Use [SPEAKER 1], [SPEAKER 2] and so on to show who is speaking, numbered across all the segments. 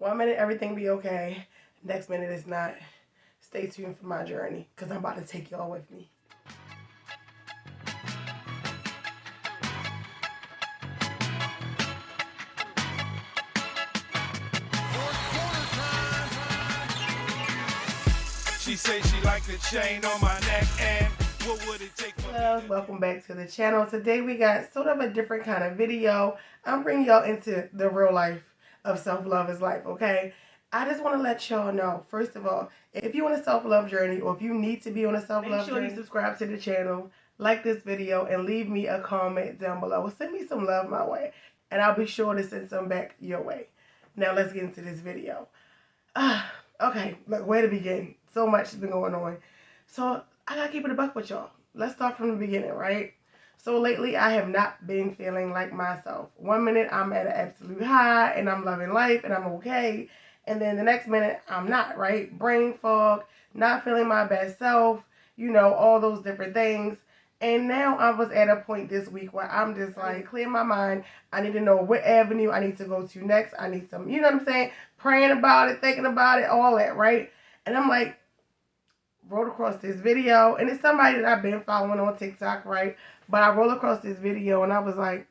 [SPEAKER 1] 1 minute everything be okay, next minute it's not. Stay tuned for my journey because I'm about to take y'all with me.
[SPEAKER 2] She say she like the chain on my neck, and what would it take for
[SPEAKER 1] Hello, welcome back to the channel. Today we got sort of a different kind of video. I'm bringing y'all into the real life of self-love is life, okay? I just want to let y'all know, first of all, if you want a self-love journey or if you need to be on a self-love journey, make sure you subscribe to the channel, like this video, and leave me a comment down below. Send me some love my way, and I'll be sure to send some back your way. Now let's get into this video. Okay, look, where to begin? So much has been going on. So I gotta keep it a buck with y'all. Let's start from the beginning, right? So lately I have not been feeling like myself. 1 minute I'm at an absolute high and I'm loving life and I'm okay. And then the next minute I'm not, right? Brain fog, not feeling my best self, you know, all those different things. And now I was at a point this week where I'm just like, clear my mind. I need to know what avenue I need to go to next. I need some, you know what I'm saying? Praying about it, thinking about it, all that, right? And I'm like, rolled across this video, and it's somebody that I've been following on TikTok, right? But I rolled across this video and I was like,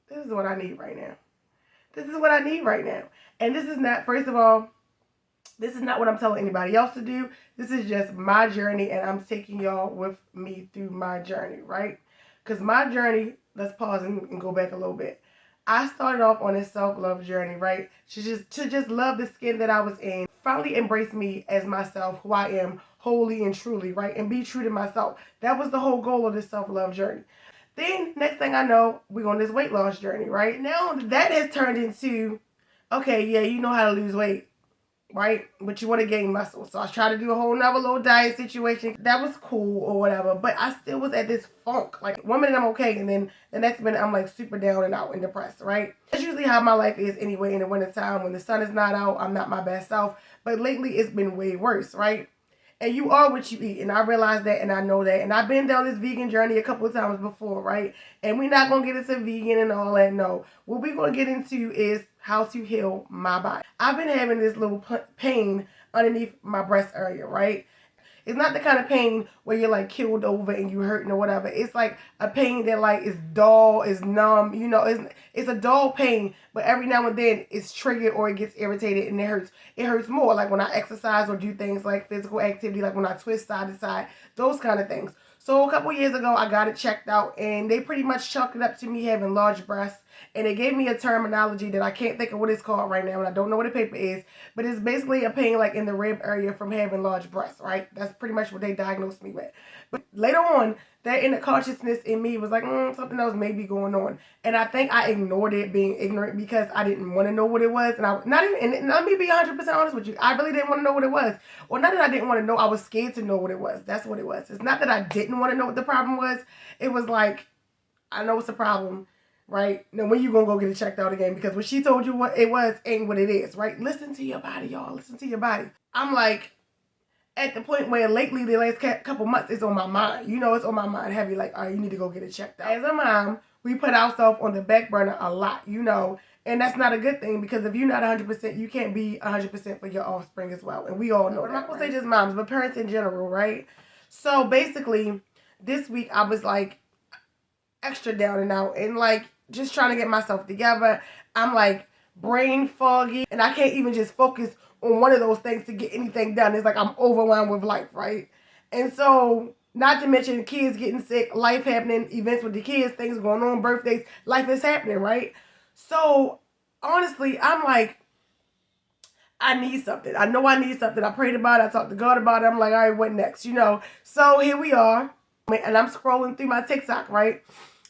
[SPEAKER 1] this is what I need right now. This is what I need right now. And this is not, first of all, this is not what I'm telling anybody else to do. This is just my journey, and I'm taking y'all with me through my journey, right? Because my journey, let's pause and go back a little bit. I started off on this self-love journey, right? To just love the skin that I was in. Finally embrace me as myself, who I am, wholly and truly, right? And be true to myself. That was the whole goal of this self-love journey. Then, next thing I know, we're on this weight loss journey, right? Now, that has turned into, okay, yeah, you know how to lose weight, right? But you want to gain muscle. So I tried to do a whole nother little diet situation. That was cool or whatever. But I still was at this funk. Like, 1 minute I'm okay, and then the next minute I'm like super down and out and depressed, right? That's usually how my life is anyway in the wintertime. When the sun is not out, I'm not my best self. But lately it's been way worse, right? And you are what you eat. And I realize that and I know that. And I've been down this vegan journey a couple of times before, right? And we're not going to get into vegan and all that, no. What we're going to get into is how to heal my body. I've been having this little pain underneath my breast area, right? It's not the kind of pain where you're like killed over and you hurting or whatever. It's like a pain that like is dull, is numb, you know, it's a dull pain, but every now and then it's triggered or it gets irritated and it hurts. It hurts more like when I exercise or do things like physical activity, like when I twist side to side, those kind of things. So a couple years ago, I got it checked out, and they pretty much chalked it up to me having large breasts. And they gave me a terminology that I can't think of what it's called right now, and I don't know what the paper is. But it's basically a pain like in the rib area from having large breasts, right? That's pretty much what they diagnosed me with. But later on, that inner consciousness in me was like, something else may be going on. And I think I ignored it, being ignorant, because I didn't want to know what it was. And I not even, and let me be 100% honest with you, I really didn't want to know what it was. Well, not that I didn't want to know, I was scared to know what it was. That's what it was. It's not that I didn't want to know what the problem was. It was like, I know it's a problem, right? Now, when you gonna go get it checked out again? Because when she told you what it was ain't what it is, right? Listen to your body, y'all. Listen to your body. I'm like, at the point where lately, the last couple months, it's on my mind. You know, it's on my mind heavy. Like, all right, you need to go get it checked out. As a mom, we put ourselves on the back burner a lot, you know. And that's not a good thing, because if you're not 100%, you can't be 100% for your offspring as well. And we all know that. I'm not going to say just moms, but parents in general, right? So basically, this week I was like extra down and out and like just trying to get myself together. I'm like brain foggy, and I can't even just focus on one of those things to get anything done. It's like I'm overwhelmed with life, right? And so, not to mention kids getting sick, life happening, events with the kids, things going on, birthdays, life is happening, right? So, honestly, I'm like, I need something. I know I need something. I prayed about it. I talked to God about it. I'm like, all right, what next? You know? So, here we are. And I'm scrolling through my TikTok, right?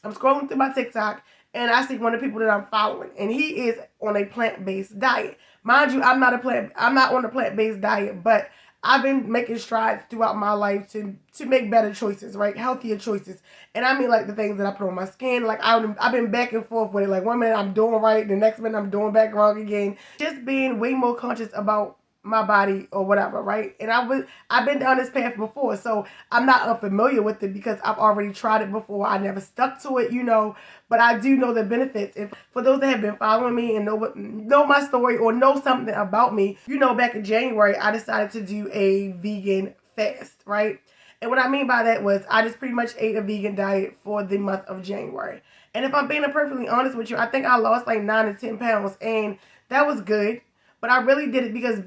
[SPEAKER 1] I'm scrolling through my TikTok, and I see one of the people that I'm following, and he is on a plant-based diet. Mind you, I'm not on a plant-based diet, but I've been making strides throughout my life to make better choices, right? Healthier choices. And I mean like the things that I put on my skin. Like I've been back and forth with it. Like 1 minute I'm doing right, the next minute I'm doing back wrong again. Just being way more conscious about my body or whatever, right? And I've been down this path before, so I'm not unfamiliar with it because I've already tried it before. I never stuck to it, but I do know the benefits. And for those that have been following me and know my story or know something about me, back in January, I decided to do a vegan fast, right? And what I mean by that was I just pretty much ate a vegan diet for the month of January. And if I'm being perfectly honest with you, I think I lost like 9 to 10 pounds, and that was good. But I really did it because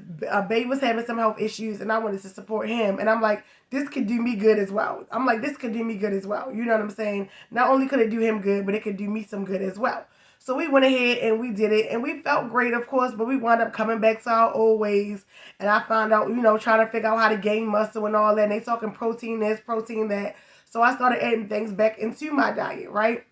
[SPEAKER 1] Babe was having some health issues and I wanted to support him. And I'm like, this could do me good as well. This could do me good as well. You know what I'm saying? Not only could it do him good, but it could do me some good as well. So we went ahead and we did it. And we felt great, of course, but we wound up coming back to our old ways. And I found out, trying to figure out how to gain muscle and all that. And they talking protein this, protein that. So I started adding things back into my diet, right?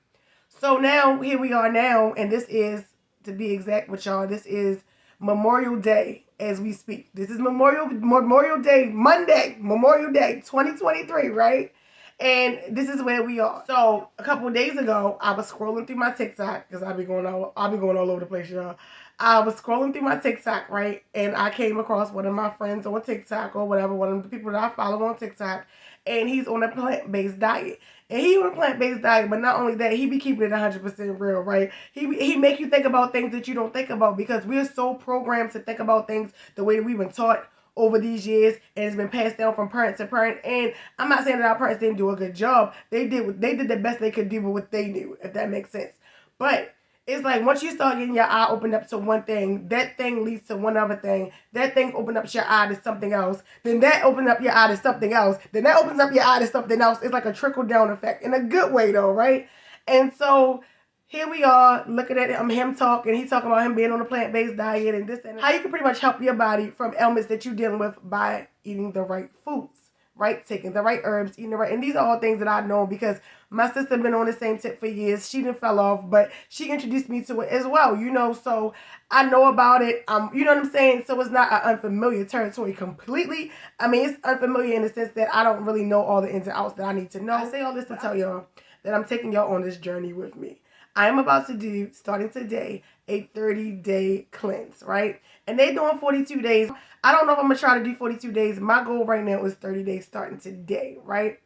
[SPEAKER 1] So now, here we are now. And this is, to be exact with y'all, this is Memorial Day as we speak. This is Memorial Day, Monday, Memorial Day 2023, right? And this is where we are. So a couple of days ago, I was scrolling through my TikTok because I'll be going all over the place, y'all. I was scrolling through my TikTok, right? And I came across one of my friends on TikTok or whatever, one of the people that I follow on TikTok, and he's on a plant-based diet. And he on a plant-based diet, but not only that, he be keeping it 100% real, right? He make you think about things that you don't think about because we're so programmed to think about things the way that we've been taught over these years, and it's been passed down from parent to parent. And I'm not saying that our parents didn't do a good job. They did the best they could do with what they knew, if that makes sense. But it's like once you start getting your eye opened up to one thing, that thing leads to one other thing. That thing opens up your eye to something else. Then that opens up your eye to something else. Then that opens up your eye to something else. It's like a trickle-down effect in a good way, though, right? And so here we are looking at him talking. He's talking about him being on a plant-based diet and this and how you can pretty much help your body from ailments that you're dealing with by eating the right foods. Right? Taking the right herbs, eating the right. And these are all things that I know because my sister been on the same tip for years. She didn't fell off, but she introduced me to it as well, so I know about it. You know what I'm saying? So it's not an unfamiliar territory completely. It's unfamiliar in the sense that I don't really know all the ins and outs that I need to know. I say all this to tell y'all that I'm taking y'all on this journey with me. I am about to do, starting today, a 30-day cleanse, right? And they're doing 42 days. I don't know if I'm going to try to do 42 days. My goal right now is 30 days starting today, right?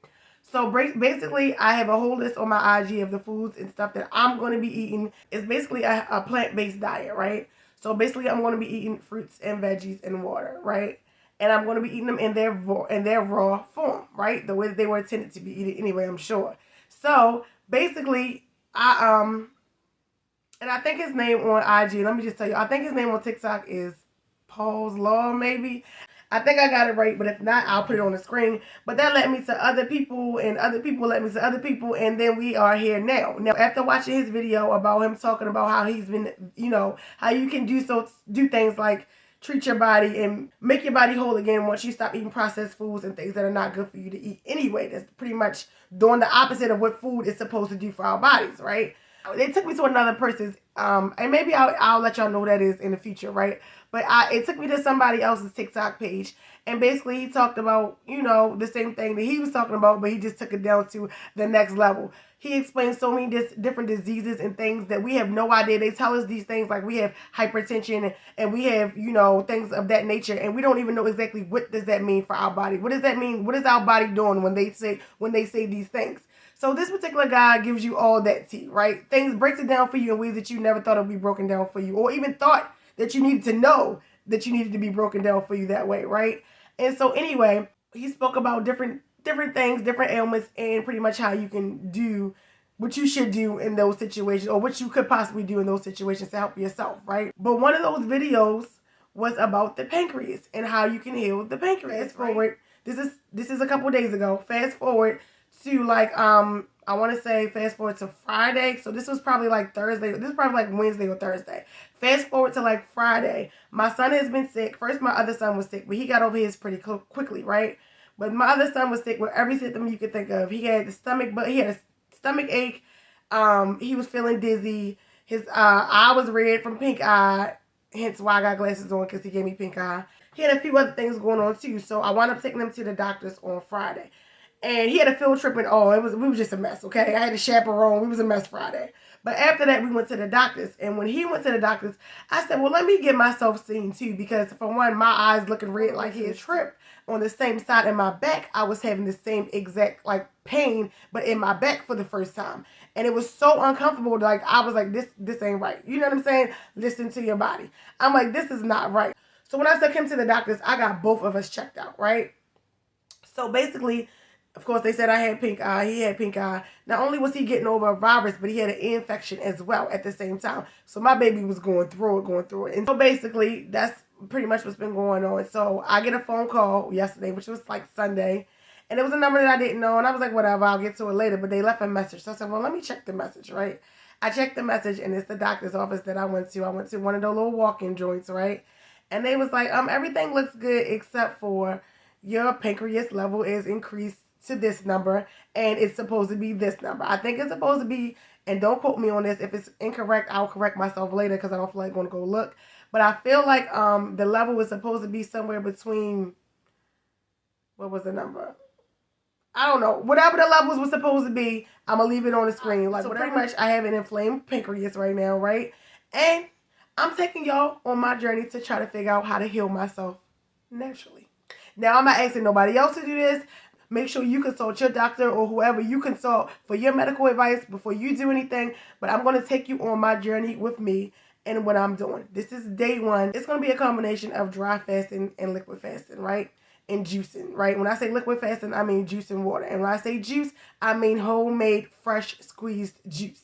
[SPEAKER 1] So basically, I have a whole list on my IG of the foods and stuff that I'm going to be eating. It's basically a plant-based diet, right? So basically, I'm going to be eating fruits and veggies and water, right? And I'm going to be eating them in their raw form, right? The way that they were intended to be eaten anyway, I'm sure. So basically, and I think his name on IG, let me just tell you, I think his name on TikTok is Paul's Law, maybe. I think I got it right, but if not, I'll put it on the screen. But that led me to other people, and other people led me to other people, and then we are here now. Now, after watching his video about him talking about how he's been, how you can do things like treat your body and make your body whole again once you stop eating processed foods and things that are not good for you to eat anyway. That's pretty much doing the opposite of what food is supposed to do for our bodies, right? They took me to another person's, and maybe I'll let y'all know who that is in the future, right? But it took me to somebody else's TikTok page, and basically he talked about, the same thing that he was talking about, but he just took it down to the next level. He explained so many different diseases and things that we have no idea. They tell us these things like we have hypertension and we have, things of that nature, and we don't even know exactly what does that mean for our body. What does that mean? What is our body doing when they say these things? So this particular guy gives you all that tea, right? Breaks it down for you in ways that you never thought it would be broken down for you, or even thought that you needed to know that you needed to be broken down for you that way, right? And so anyway, he spoke about different things, different ailments, and pretty much how you can do what you should do in those situations, or what you could possibly do in those situations to help yourself, right? But one of those videos was about the pancreas and how you can heal the pancreas. Fast forward, this is a couple days ago. Fast forward to I want to say fast forward to Friday. So this was probably like Thursday. This is probably like Wednesday or Thursday. Fast forward to like Friday. My son has been sick. First, my other son was sick, but he got over his pretty quickly, right? But my other son was sick with every symptom you could think of. He had he had a stomach ache. He was feeling dizzy. His eye was red from pink eye. Hence why I got glasses on, because he gave me pink eye. He had a few other things going on too. So I wound up taking him to the doctors on Friday. And he had a field trip and all. We was just a mess, okay? I had a chaperone. We was a mess Friday. But after that, we went to the doctors. And when he went to the doctors, I said, well, let me get myself seen too. Because for one, my eyes looking red like he had tripped. On the same side in my back, I was having the same exact like pain, but in my back for the first time. And it was so uncomfortable. Like I was like, this ain't right. You know what I'm saying? Listen to your body. I'm like, this is not right. So when I took him to the doctors, I got both of us checked out, right? So basically, of course, they said I had pink eye. He had pink eye. Not only was he getting over a virus, but he had an infection as well at the same time. So my baby was going through it. And so basically, that's pretty much what's been going on. So I get a phone call yesterday, which was like Sunday. And it was a number that I didn't know. And I was like, whatever, I'll get to it later. But they left a message. So I said, well, let me check the message, right? I checked the message, and it's the doctor's office that I went to. I went to one of the little walk-in joints, right? And they was like, everything looks good except for your pancreas level is increased to this number, and it's supposed to be this number. I think it's supposed to be, and don't quote me on this. If it's incorrect, I'll correct myself later because I don't feel like going to go look. But I feel like the level was supposed to be somewhere between, what was the number? I don't know. Whatever the levels were supposed to be, I'm going to leave it on the screen. Like, so pretty much I have an inflamed pancreas right now, right? And I'm taking y'all on my journey to try to figure out how to heal myself naturally. Now, I'm not asking nobody else to do this. Make sure you consult your doctor or whoever you consult for your medical advice before you do anything. But I'm going to take you on my journey with me and what I'm doing. This is day one. It's going to be a combination of dry fasting and liquid fasting, right? And juicing, right? When I say liquid fasting, I mean juice and water. And when I say juice, I mean homemade, fresh, squeezed juice.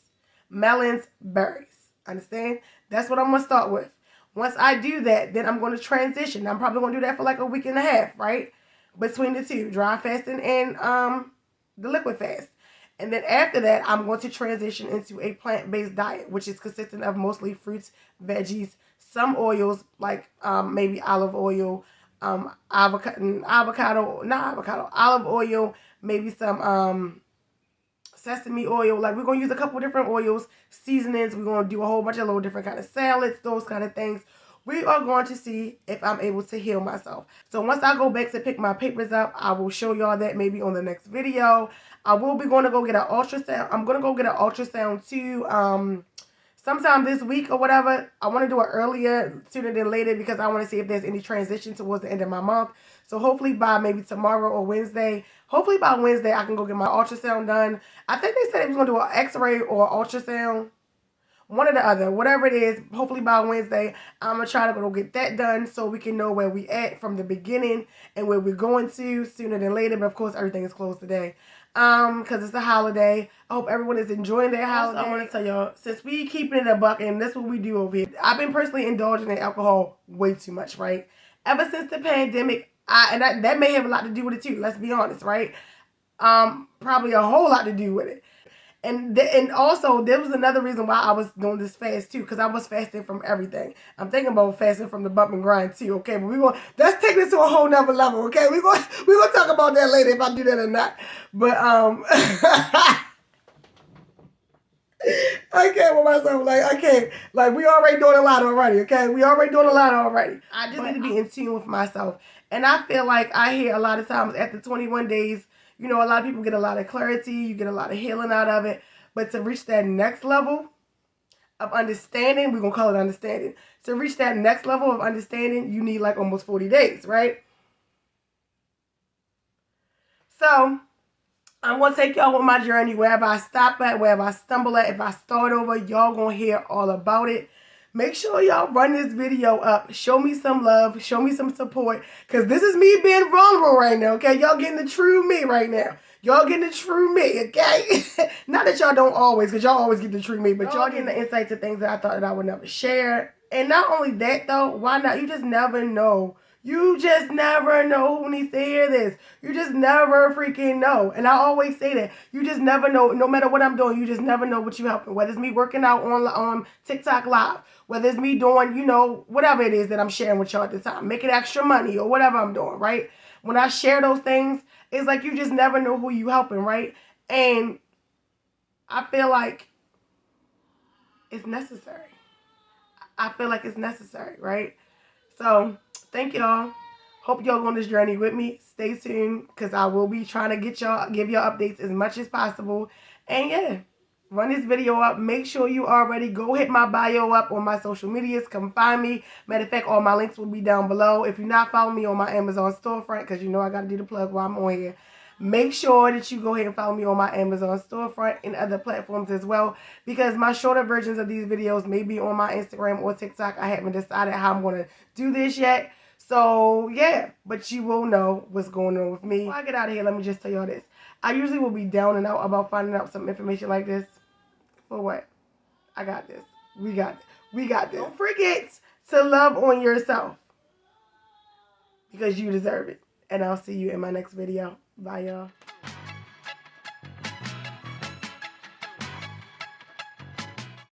[SPEAKER 1] Melons, berries. Understand? That's what I'm going to start with. Once I do that, then I'm going to transition. I'm probably going to do that for like a week and a half, right? Between the two, dry fasting and the liquid fast. And then after that, I'm going to transition into a plant-based diet, which is consisting of mostly fruits, veggies, some oils like maybe olive oil, olive oil, maybe some sesame oil. Like we're going to use a couple different oils, seasonings. We're going to do a whole bunch of little different kind of salads, those kind of things. We are going to see if I'm able to heal myself. So once I go back to pick my papers up, I will show y'all that maybe on the next video. I will be going to go get an ultrasound. I'm going to go get an ultrasound too sometime this week or whatever. I want to do it earlier, sooner than later, because I want to see if there's any transition towards the end of my month. So hopefully by maybe tomorrow or Wednesday, hopefully by Wednesday, I can go get my ultrasound done. I think they said it was going to do an x-ray or ultrasound. One or the other, whatever it is, hopefully by Wednesday, I'm going to try to go get that done so we can know where we at from the beginning and where we're going to sooner than later. But of course, everything is closed today because it's a holiday. I hope everyone is enjoying their holiday. I want to tell y'all, since we keeping it a buck, and that's what we do over here, I've been personally indulging in alcohol way too much, right? Ever since the pandemic, and that may have a lot to do with it too, let's be honest, right? Probably a whole lot to do with it. And also, there was another reason why I was doing this fast, too, because I was fasting from everything. I'm thinking about fasting from the bump and grind, too, okay? But let's take this to a whole nother level, okay? We're going to talk about that later, if I do that or not. But, I can't with myself, we already doing a lot already, okay? We already doing a lot already. I just need to be in tune with myself. And I feel like I hear a lot of times after 21 days, you know, a lot of people get a lot of clarity. You get a lot of healing out of it. But to reach that next level of understanding, we're going to call it understanding. To reach that next level of understanding, you need like almost 40 days, right? So, I'm going to take y'all on my journey. Wherever I stop at, wherever I stumble at, if I start over, y'all going to hear all about it. Make sure y'all run this video up. Show me some love. Show me some support. Because this is me being vulnerable right now, okay? Y'all getting the true me right now. Y'all getting the true me, okay? Not that y'all don't always, because y'all always get the true me, but y'all getting the insight to things that I thought that I would never share. And not only that, though, why not? You just never know. You just never know who needs to hear this. You just never freaking know. And I always say that. You just never know. No matter what I'm doing, you just never know what you're helping. Whether it's me working out on TikTok Live. Whether it's me doing, you know, whatever it is that I'm sharing with y'all at the time. Making extra money or whatever I'm doing, right? When I share those things, it's like you just never know who you helping, right? And I feel like it's necessary. I feel like it's necessary, right? So, thank y'all. Hope y'all go on this journey with me. Stay tuned because I will be trying to give y'all updates as much as possible. And yeah, run this video up. Make sure you already go hit my bio up on my social medias. Come find me. Matter of fact, all my links will be down below. If you're not following me on my Amazon storefront, because you know I got to do the plug while I'm on here, make sure that you go ahead and follow me on my Amazon storefront and other platforms as well, because my shorter versions of these videos may be on my Instagram or TikTok. I haven't decided how I'm going to do this yet. So, yeah, but you will know what's going on with me. Before I get out of here, let me just tell y'all this. I usually will be down and out about finding out some information like this. For what? I got this. We got this. We got this. Don't forget to love on yourself, because you deserve it. And I'll see you in my next video. Bye, y'all.